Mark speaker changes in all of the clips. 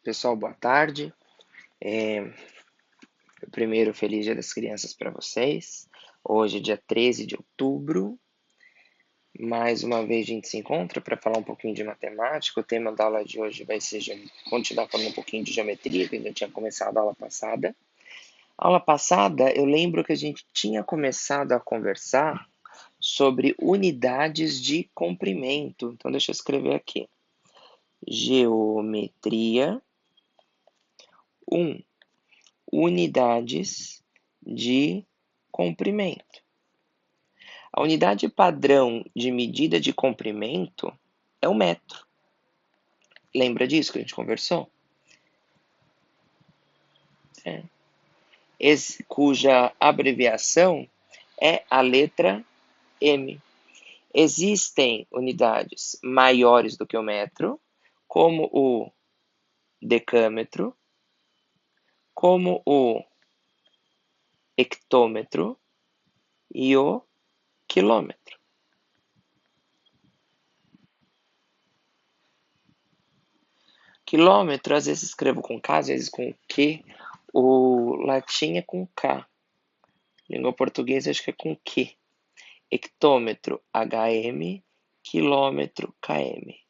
Speaker 1: Pessoal, boa tarde. Primeiro, feliz Dia das Crianças para vocês. Hoje, dia 13 de outubro. Mais uma vez a gente se encontra para falar um pouquinho de matemática. O tema da aula de hoje vai ser continuar falando um pouquinho de geometria, que a gente tinha começado a aula passada. A aula passada, eu lembro que a gente tinha começado a conversar sobre unidades de comprimento. Então, deixa eu escrever aqui. Geometria 1. Unidades de comprimento. A unidade padrão de medida de comprimento é o metro. Lembra disso que a gente conversou? É. Cuja abreviação é a letra M. Existem unidades maiores do que o metro, como o decâmetro, como o hectômetro e o quilômetro. Quilômetro, às vezes escrevo com K, às vezes com Q. O latim é com K. Língua portuguesa acho que é com Q. Hectômetro, HM. Quilômetro, KM.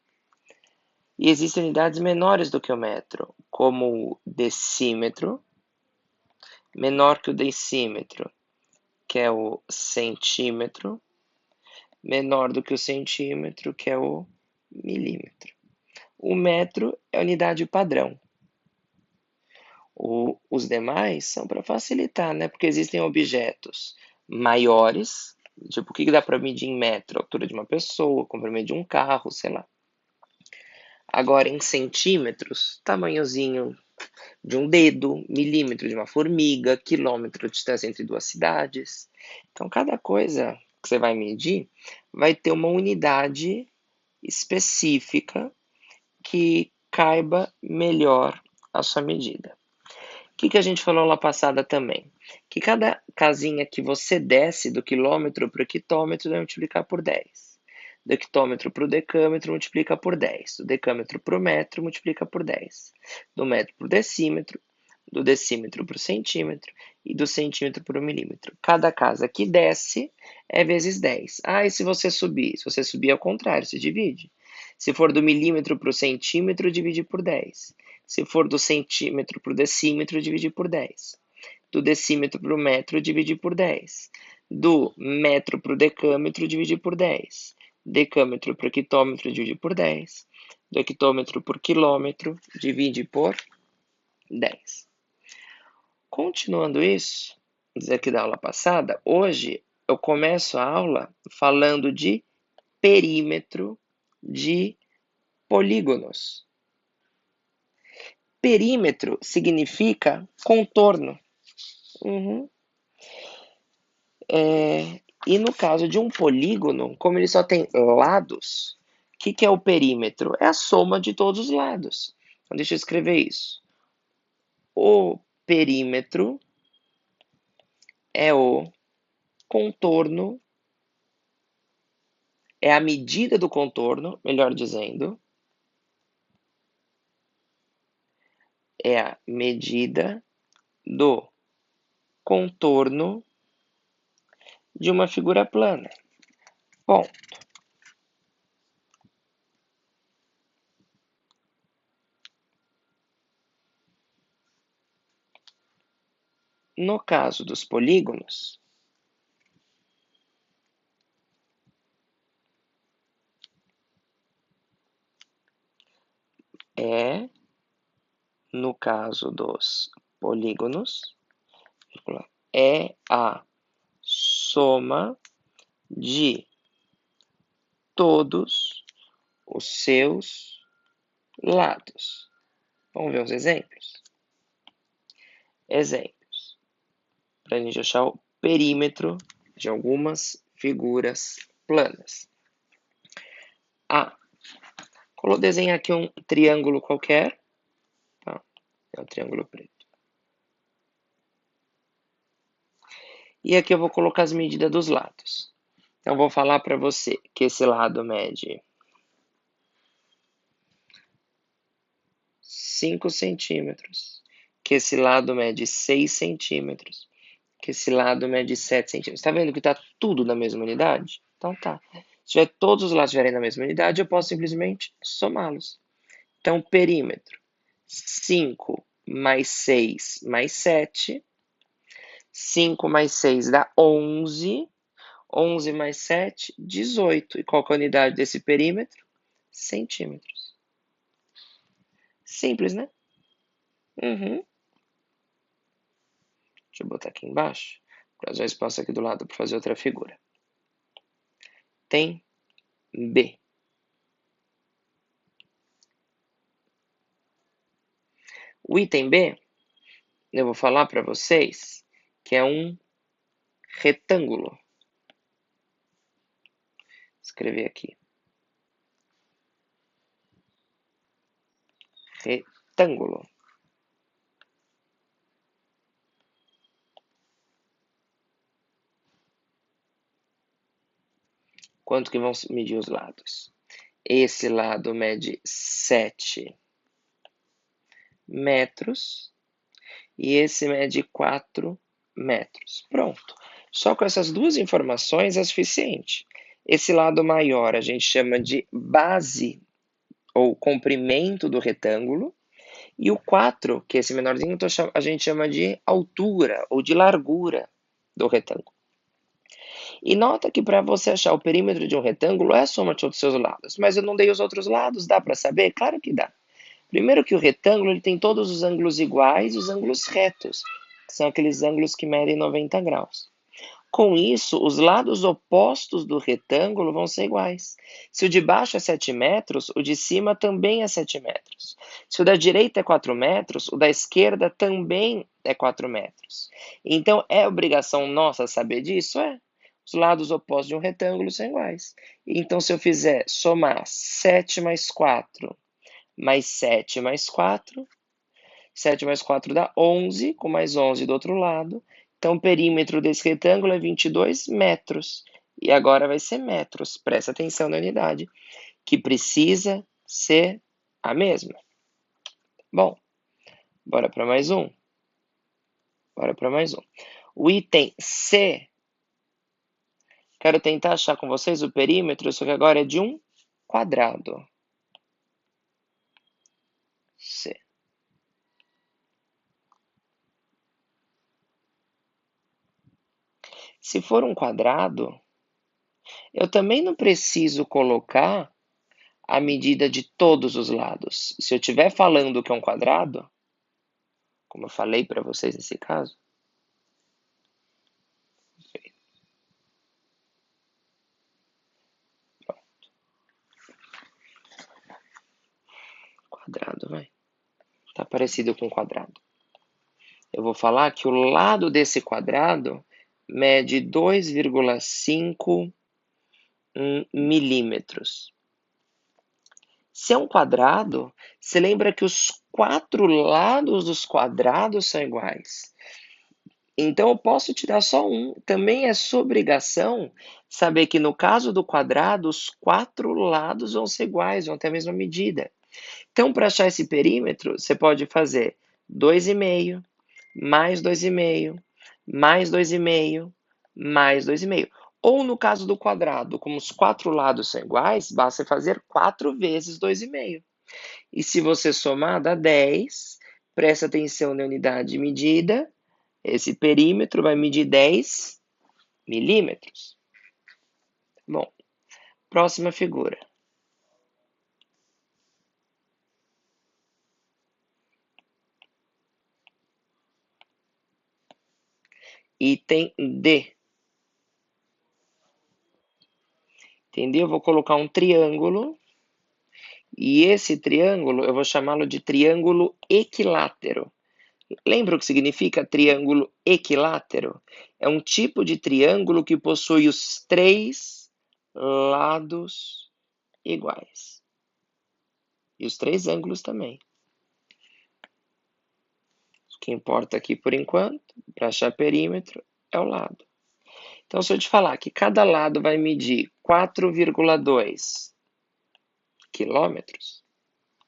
Speaker 1: E existem unidades menores do que o metro, como o decímetro, menor que o decímetro, que é o centímetro, menor do que o centímetro, que é o milímetro. O metro é a unidade padrão. Os demais são para facilitar, né? Porque existem objetos maiores, tipo, o que dá para medir em metro? A altura de uma pessoa, o comprimento de um carro, sei lá. Agora, em centímetros, tamanhozinho de um dedo, milímetro de uma formiga, quilômetro de distância entre duas cidades. Então, cada coisa que você vai medir vai ter uma unidade específica que caiba melhor a sua medida. O que a gente falou lá passada também? Que cada casinha que você desce do quilômetro para o hectômetro vai multiplicar por 10. Do hectômetro para o decâmetro multiplica por 10. Do decâmetro para o metro multiplica por 10. Do metro para o decímetro, do decímetro para o centímetro e do centímetro para o milímetro. Cada casa que desce é vezes 10. Ah, e se você subir? Se você subir ao contrário, se divide. Se for do milímetro para o centímetro, divide por 10. Se for do centímetro para o decímetro, dividir por 10. Do decímetro para o metro, dividir por 10. Do metro para o decâmetro, dividir por 10. Decâmetro para o hectômetro, dividir por 10. Do hectômetro por quilômetro, divide por 10. Continuando isso, dizer aqui da aula passada, hoje eu começo a aula falando de perímetro de polígonos. Perímetro significa contorno. E no caso de um polígono, como ele só tem lados, o que é o perímetro? É a soma de todos os lados. Então, deixa eu escrever isso. O perímetro é o contorno, é a medida do contorno, melhor dizendo, é a medida do contorno de uma figura plana. Bom, no caso dos polígonos, no caso dos polígonos, é a soma de todos os seus lados. Vamos ver os exemplos? Exemplos. Para a gente achar o perímetro de algumas figuras planas. Vou desenhar aqui um triângulo qualquer. Tá? É um triângulo preto. E aqui eu vou colocar as medidas dos lados. Então, vou falar para você que esse lado mede 5 centímetros, que esse lado mede 6 centímetros, que esse lado mede 7 centímetros. Está vendo que está tudo na mesma unidade? Então tá. Se tiver todos os lados estiverem na mesma unidade, eu posso simplesmente somá-los. Então, perímetro, 5 mais 6 mais 7. 5 mais 6 dá 11. 11 mais 7, 18. E qual que é a unidade desse perímetro? Centímetros. Simples, né? Uhum. Deixa eu botar aqui embaixo, para usar espaço aqui do lado para fazer outra figura. Tem B. O item B, eu vou falar para vocês que é um retângulo. Vou escrever aqui. Retângulo. Quanto que vão medir os lados? Esse lado mede 7 metros e esse mede 4 metros. Pronto. Só com essas duas informações é suficiente. Esse lado maior a gente chama de base ou comprimento do retângulo. E o 4, que é esse menorzinho, a gente chama de altura ou de largura do retângulo. E nota que para você achar o perímetro de um retângulo é a soma de todos os seus lados. Mas eu não dei os outros lados, dá para saber? Claro que dá. Primeiro que o retângulo ele tem todos os ângulos iguais e os ângulos retos, que são aqueles ângulos que medem 90 graus. Com isso, os lados opostos do retângulo vão ser iguais. Se o de baixo é 7 metros, o de cima também é 7 metros. Se o da direita é 4 metros, o da esquerda também é 4 metros. Então, é obrigação nossa saber disso? É. Os lados opostos de um retângulo são iguais. Então, se eu fizer somar 7 mais 4 mais 7 mais 4, 7 mais 4 dá 11, com mais 11 do outro lado. Então, o perímetro desse retângulo é 22 metros. E agora vai ser metros. Presta atenção na unidade, que precisa ser a mesma. Bom, bora para mais um. Bora para mais um. O item C, quero tentar achar com vocês o perímetro, só que agora é de um quadrado. C. Se for um quadrado, eu também não preciso colocar a medida de todos os lados. Se eu estiver falando que é um quadrado, como eu falei para vocês nesse caso, quadrado, vai. Tá parecido com quadrado. Eu vou falar que o lado desse quadrado mede 2,5 milímetros. Se é um quadrado, você lembra que os 4 lados dos quadrados são iguais. Então eu posso tirar só um. Também é sua obrigação saber que no caso do quadrado, os 4 lados vão ser iguais, vão ter a mesma medida. Então, para achar esse perímetro, você pode fazer 2,5 mais 2,5 mais 2,5 mais 2,5. Ou no caso do quadrado, como os 4 lados são iguais, basta fazer 4 vezes 2,5. E se você somar, dá 10. Presta atenção na unidade de medida. Esse perímetro vai medir 10 milímetros. Bom, próxima figura. Item D. Entendeu? Eu vou colocar um triângulo. E esse triângulo, eu vou chamá-lo de triângulo equilátero. Lembra o que significa triângulo equilátero? É um tipo de triângulo que possui os 3 lados iguais. E os 3 ângulos também. O que importa aqui por enquanto, para achar perímetro, é o lado. Então, se eu te falar que cada lado vai medir 4,2 quilômetros,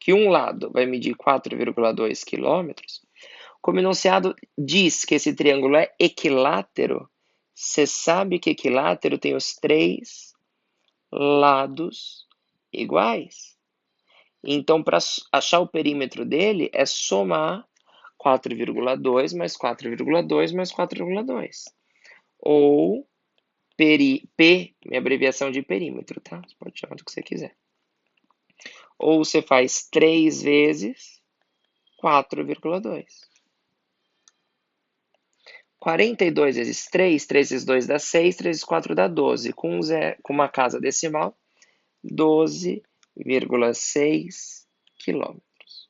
Speaker 1: que um lado vai medir 4,2 quilômetros, como o enunciado diz que esse triângulo é equilátero, você sabe que equilátero tem os 3 lados iguais. Então, para achar o perímetro dele, é somar 4,2 mais 4,2 mais 4,2. Ou P, minha abreviação de perímetro, tá? Você pode chamar do que você quiser. Ou você faz 3 vezes 4,2. 42 vezes 3, 3 vezes 2 dá 6, 3 vezes 4 dá 12. Com uma casa decimal, 12,6 quilômetros.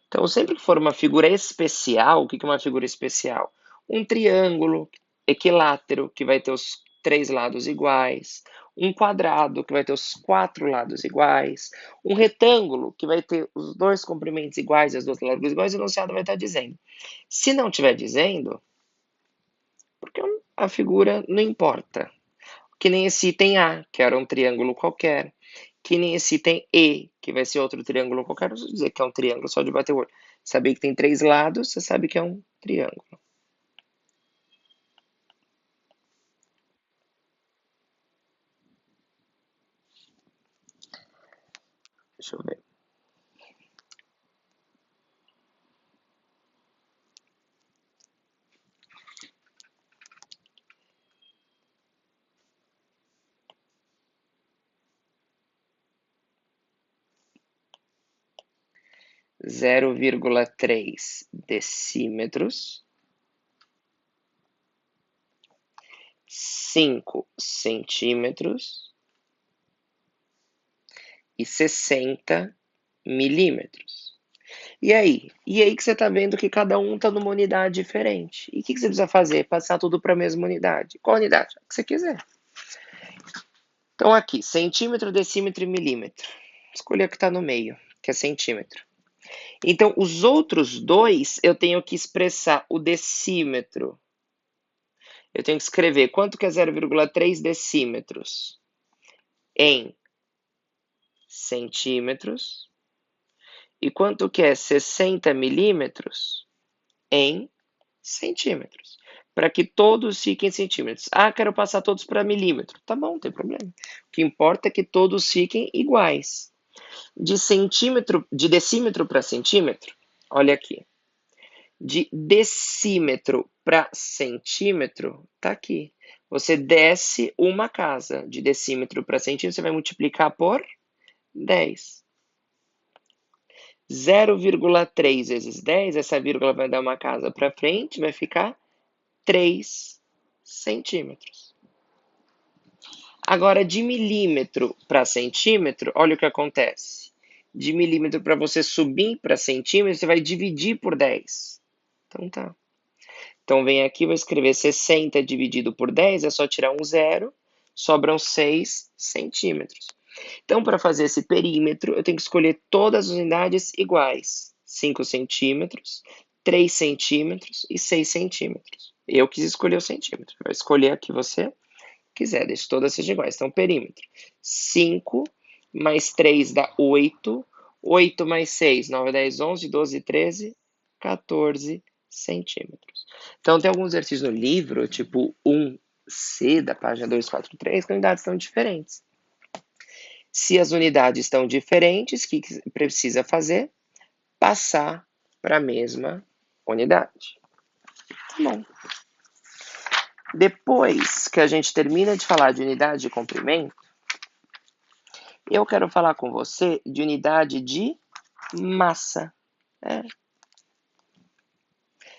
Speaker 1: Então, sempre que for uma figura especial, o que é uma figura especial? Um triângulo equilátero, que vai ter os 3 lados iguais. Um quadrado, que vai ter os 4 lados iguais. Um retângulo, que vai ter os 2 comprimentos iguais e as 2 larguras iguais, o enunciado vai estar dizendo. Se não estiver dizendo, porque a figura não importa. Que nem esse item A, que era um triângulo qualquer. Que nem esse item E, que vai ser outro triângulo qualquer. Não vou dizer que é um triângulo só de bater o olho. Saber que tem 3 lados, você sabe que é um triângulo. Deixa eu ver. Zero vírgula três decímetros, 5 centímetros e 60 milímetros. E aí? E aí que você está vendo que cada um está numa unidade diferente. E o que você precisa fazer? Passar tudo para a mesma unidade. Qual unidade? A que você quiser. Então aqui, centímetro, decímetro e milímetro. Escolhi a que está no meio, que é centímetro. Então, os outros dois, eu tenho que expressar o decímetro. Eu tenho que escrever quanto que é 0,3 decímetros em centímetros e quanto que é 60 milímetros em centímetros. Para que todos fiquem em centímetros. Ah, quero passar todos para milímetro. Tá bom, não tem problema. O que importa é que todos fiquem iguais. De decímetro para centímetro, olha aqui. De decímetro para centímetro, tá aqui. Você desce uma casa. De decímetro para centímetro, você vai multiplicar por 10. 0,3 vezes 10, essa vírgula vai dar uma casa para frente, vai ficar 3 centímetros. Agora, de milímetro para centímetro, olha o que acontece. De milímetro para você subir para centímetro, você vai dividir por 10. Então tá. Então vem aqui, vou escrever 60 dividido por 10, é só tirar um zero, sobram 6 centímetros. Então, para fazer esse perímetro, eu tenho que escolher todas as unidades iguais. 5 centímetros, 3 centímetros e 6 centímetros. Eu quis escolher o centímetro. Vai escolher a que você quiser, deixe todas sejam iguais. Então, perímetro. 5 mais 3 dá 8. 8 mais 6, 9, 10, 11, 12, 13, 14 centímetros. Então, tem alguns exercícios no livro, tipo 1C, da página 243, que unidades estão diferentes. Se as unidades estão diferentes, o que precisa fazer? Passar para a mesma unidade. Tá bom. Depois que a gente termina de falar de unidade de comprimento, eu quero falar com você de unidade de massa.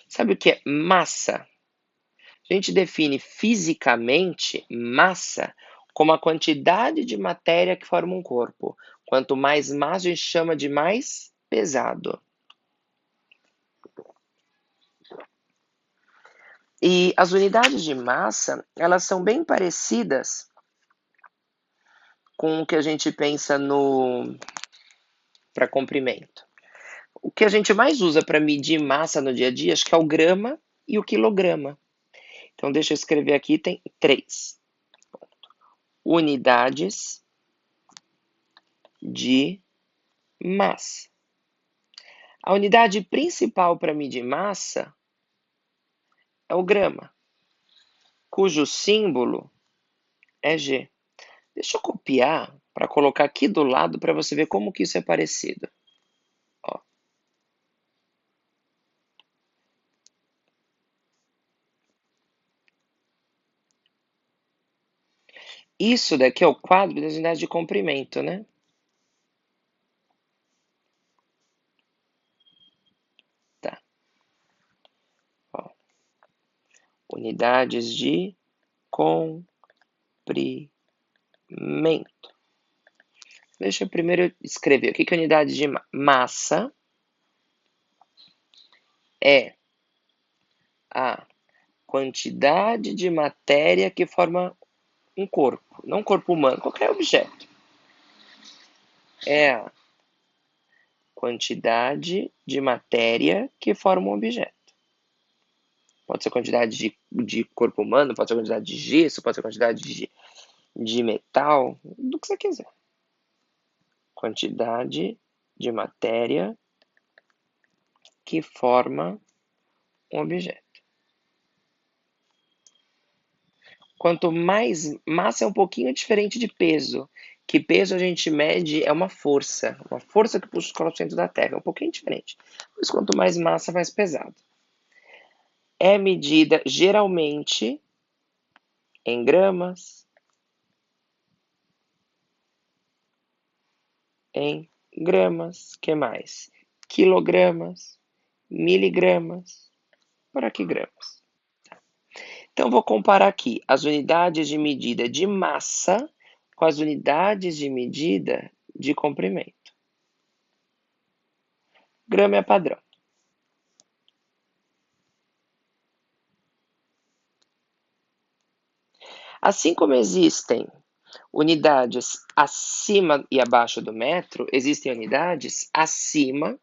Speaker 1: Sabe o que é massa? A gente define fisicamente massa como a quantidade de matéria que forma um corpo. Quanto mais massa, a gente chama de mais pesado. E as unidades de massa, elas são bem parecidas com o que a gente pensa para comprimento. O que a gente mais usa para medir massa no dia a dia, acho que é o grama e o quilograma. Então, deixa eu escrever aqui, tem 3 unidades de Massa. A unidade principal para medir massa é o grama, cujo símbolo é G. Deixa eu copiar para colocar aqui do lado para você ver como que isso é parecido. Ó. Isso daqui é o quadro das unidades de comprimento, né? Tá. Ó. Unidades de comprimento. Deixa eu primeiro escrever. O que é unidade de massa? É a quantidade de matéria que forma um corpo, não um corpo humano, qualquer objeto. É a quantidade de matéria que forma um objeto. Pode ser quantidade de corpo humano, pode ser quantidade de gesso, pode ser quantidade de metal, do que você quiser. Quantidade de matéria que forma um objeto. Quanto mais massa é um pouquinho diferente de peso, que peso a gente mede é uma força que puxa os corpos dentro da Terra, é um pouquinho diferente. Mas quanto mais massa, mais pesado. É medida geralmente em gramas, que mais? Quilogramas, miligramas, por aqui gramas. Então, vou comparar aqui as unidades de medida de massa com as unidades de medida de comprimento. Grama é padrão. Assim como existem unidades acima e abaixo do metro, existem unidades acima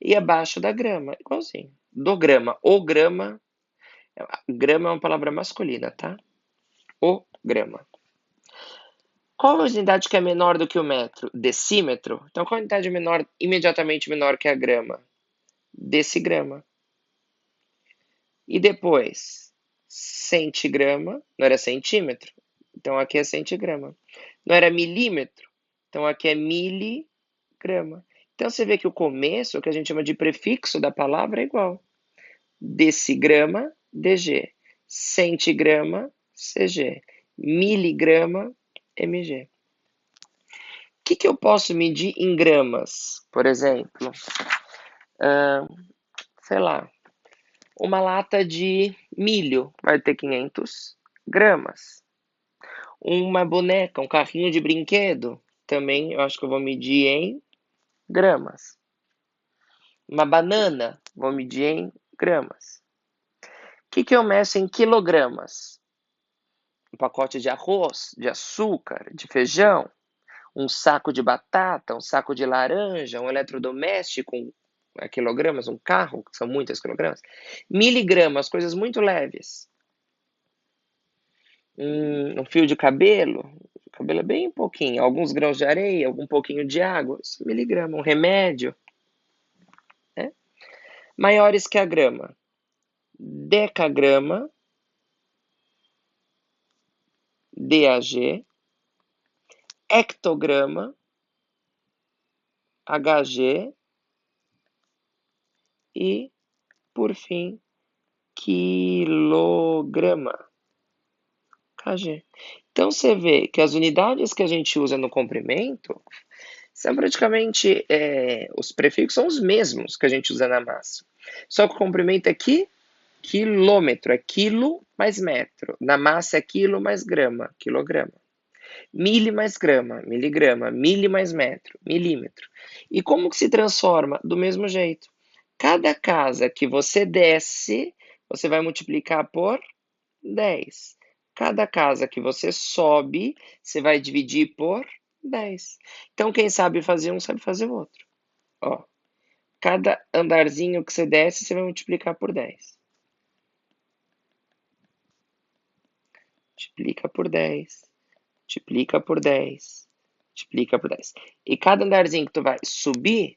Speaker 1: e abaixo da grama, igualzinho. Do grama, o grama, grama é uma palavra masculina, tá? O grama. Qual a unidade que é menor do que o metro? Decímetro. Então, qual a unidade menor, imediatamente menor que a grama? Decigrama. E depois, centigrama, não era centímetro? Então, aqui é centigrama. Não era milímetro? Então, aqui é miligrama. Então, você vê que o começo, o que a gente chama de prefixo da palavra, é igual. Decigrama, DG. Centigrama, CG. Miligrama, MG. O que eu posso medir em gramas, por exemplo? Sei lá, uma lata de milho vai ter 500 gramas. Uma boneca, um carrinho de brinquedo, também eu acho que eu vou medir em gramas. Uma banana, vou medir em gramas. O que eu meço em quilogramas? Um pacote de arroz, de açúcar, de feijão, um saco de batata, um saco de laranja, um eletrodoméstico, quilogramas, um carro, que são muitas quilogramas. Miligramas, coisas muito leves. Um fio de cabelo é bem pouquinho, alguns grãos de areia, algum pouquinho de água, miligrama, um remédio. Né? Maiores que a grama. Decagrama, DAG, hectograma, HG e, por fim, quilograma, KG. Então você vê que as unidades que a gente usa no comprimento são praticamente os prefixos são os mesmos que a gente usa na massa. Só que o comprimento aqui, quilômetro, é quilo mais metro. Na massa é quilo mais grama, quilograma. Mili mais grama, miligrama. Mili mais metro, milímetro. E como que se transforma? Do mesmo jeito. Cada casa que você desce, você vai multiplicar por 10. Cada casa que você sobe, você vai dividir por 10. Então, quem sabe fazer um, sabe fazer o outro. Ó, cada andarzinho que você desce, você vai multiplicar por 10. Multiplica por 10. Multiplica por 10. multiplica por 10. E cada andarzinho que tu vai subir,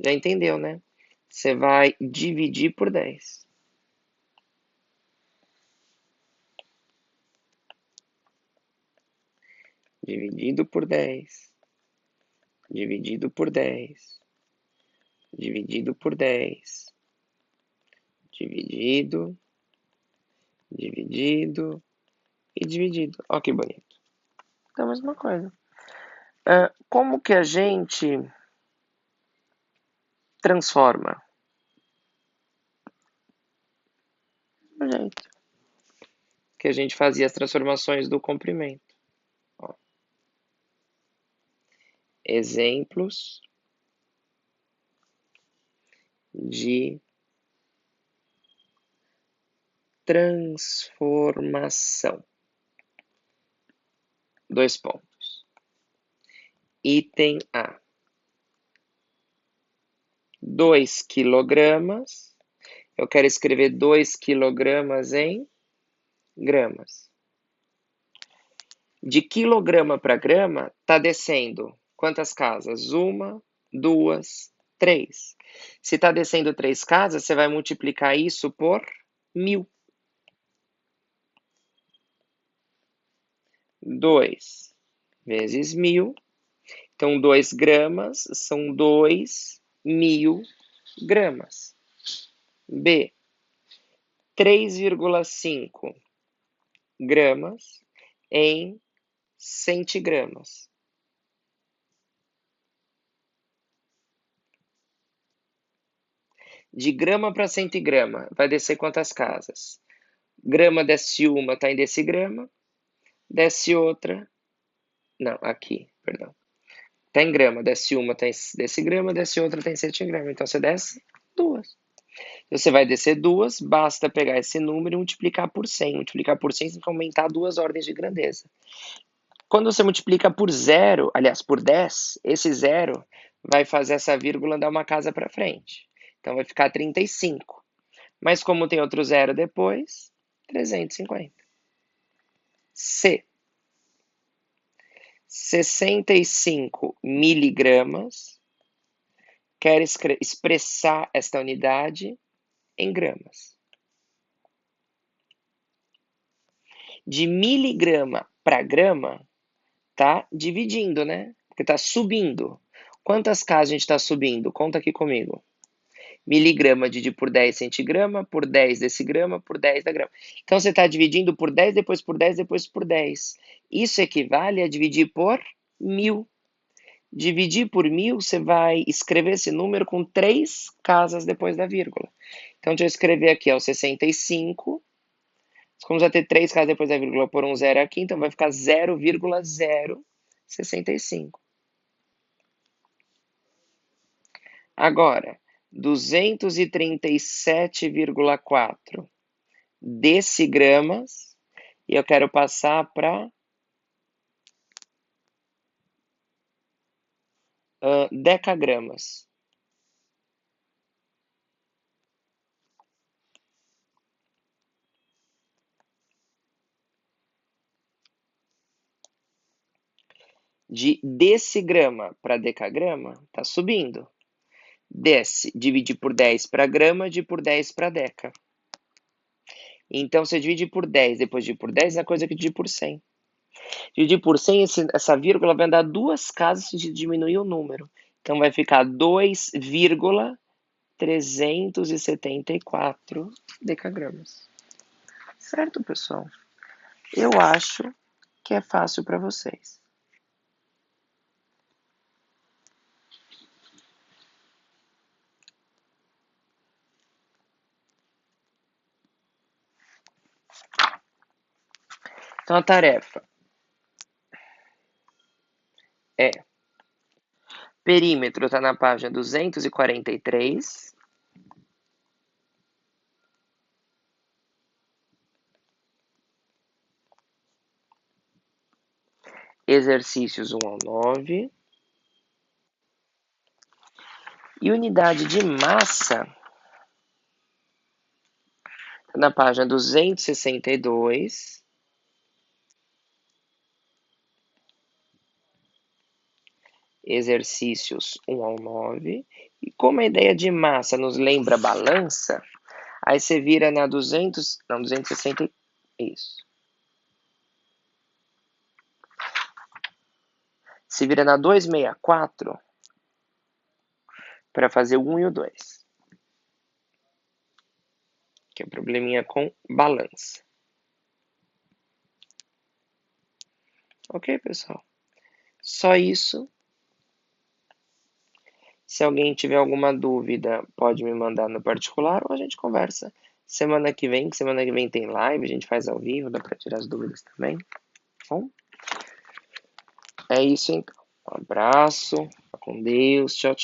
Speaker 1: já entendeu, né? Você vai dividir por 10. Dividido por 10. Dividido por 10. Dividido por 10. Dividido. Dividido. E dividido. Ó que bonito. Então, a mesma coisa. Como que a gente transforma? Do jeito que a gente fazia as transformações do comprimento. Ó. Exemplos de transformação. 2 pontos. Item A. 2 quilogramas. Eu quero escrever 2 quilogramas em gramas. De quilograma para grama, está descendo quantas casas? 1, 2, 3. Se está descendo 3 casas, você vai multiplicar isso por 1000. 2 vezes 1000. Então, 2 gramas são 2.000 gramas. B. 3,5 gramas em centigramas. De grama para centigrama, vai descer quantas casas? Grama desce uma, está em decigrama. Desce outra. Não, aqui, perdão. Está em grama, desce uma, está em decigrama, desce outra, está em centigrama. Então você desce 2. Você vai descer 2, basta pegar esse número e multiplicar por 100. Multiplicar por 100 você tem que aumentar 2 ordens de grandeza. Quando você multiplica por 0, aliás, por 10, esse 0 vai fazer essa vírgula dar uma casa para frente. Então vai ficar 35. Mas como tem outro 0 depois, 350. C. 65 miligramas. Quero expressar esta unidade em gramas. De miligrama para grama, tá dividindo, né? Porque tá subindo. Quantas casas a gente está subindo? Conta aqui comigo. Miligrama dividido por 10 centigrama, por 10 decigrama, por 10 da grama. Então, você está dividindo por 10, depois por 10, depois por 10. Isso equivale a dividir por 1000. Dividir por 1000, você vai escrever esse número com 3 casas depois da vírgula. Então, deixa eu escrever aqui, ó, 65. Como já ter 3 casas depois da vírgula, por um 0 aqui, então vai ficar 0,065. Agora, 237,4 decigramas, e eu quero passar para decagramas. De decigrama para decagrama, está subindo. Desce, divide por 10 para grama, divide por 10 para deca. Então, você divide por 10, depois de por 10, é a coisa que dividir por 100. Dividir por 100, essa vírgula vai dar 2 casas de diminuir o número. Então, vai ficar 2,374 decagramas. Certo, pessoal? Eu acho que é fácil para vocês. Então, a tarefa é: perímetro está na página 243. Exercícios 1 ao 9. E unidade de massa tá na página 262. exercícios 1 ao 9. E como a ideia de massa nos lembra balança, aí você vira na 260, isso. Se vira na 264 para fazer o 1 e o 2. Que é o probleminha com balança. Ok, pessoal? Só isso. Se alguém tiver alguma dúvida, pode me mandar no particular ou a gente conversa semana que vem. Semana que vem tem live, a gente faz ao vivo, dá para tirar as dúvidas também. Bom, é isso então. Um abraço, fica com Deus, tchau, tchau.